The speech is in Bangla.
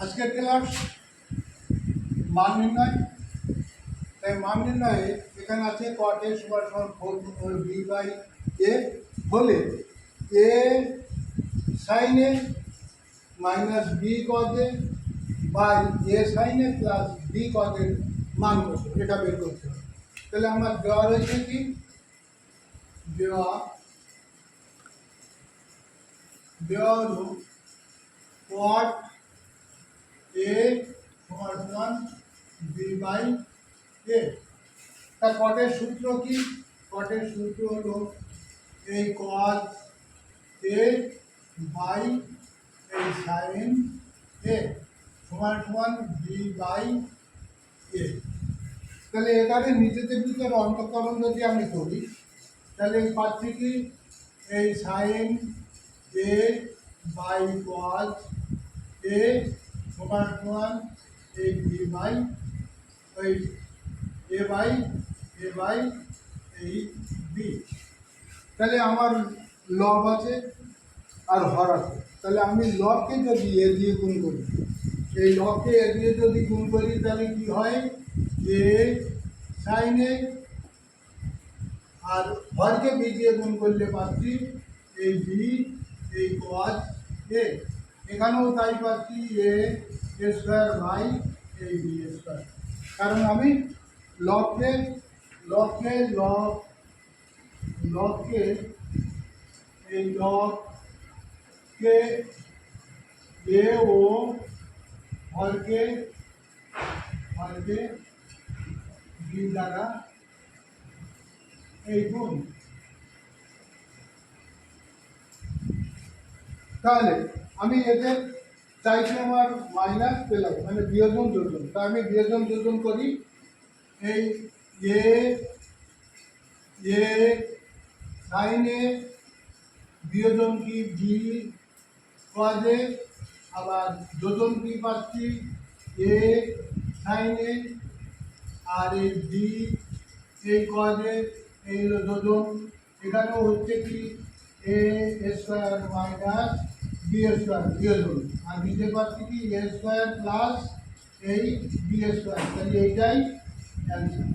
আজকের ক্লাস মান নির্ণয়। তাই মান নির্ণয়ে এখানে আছে cot a সমান সমান 4 b বাই a হলে a sin a minus b cos a by a sin a plus b cos a মান কত এটা বের করতে হবে। তাহলে আমার দেওয়া রয়েছে কি দেওয়া হলো cot a সমান সমান b বাই a। তা কটের সূত্র কি? কটের সূত্র হলো এই cos a বাই এই sin a সমান সমান b বাই a। তাহলে এখানে নিজেদের ভিতরে অন্তঃকরণ যদি আমি করি তাহলে পাচ্ছি কি এই sin a by cos a সমান সমান এই b বাই ওই a বাই এই b। তাহলে আমার লব আছে আর হর আছে। তাহলে আমি লবকে যদি এ দিয়ে গুণ করি, এই লবকে এ দিয়ে যদি গুণ করি তাহলে কি হয় এ সাইন এ, আর হরকে বি দিয়ে গুণ করলে পাচ্ছি এই বি এই কস এ। এখানেও তাই পাচ্ছি এ স্কোয়ার বাই এই বি স্কোয়ার। কারণ আমি লবকে এই লবকে এ ও হরকে বি দ্বারা এই গুণ। তাহলে আমি এদের চাইছি আমার মাইনাস পেলাম মানে বিয়োজন যোজন। তা আমি বিয়োজন যোজন করি এই এ সাইন এ বিয়োজন কি বি কজ এ, আবার যোজন কি পাচ্ছি এ সাইন এ, আর এই বি এই কজ এ এই হলো যোজন। এখানেও হচ্ছে কি এ স্কোয়ার মাইনাস বি স্কোয়ার বিয়োজন, আর নিতে পারছি কি এ স্কোয়ার প্লাস এই বি স্কোয়ার। তাহলে এইটাই অ্যান্সার।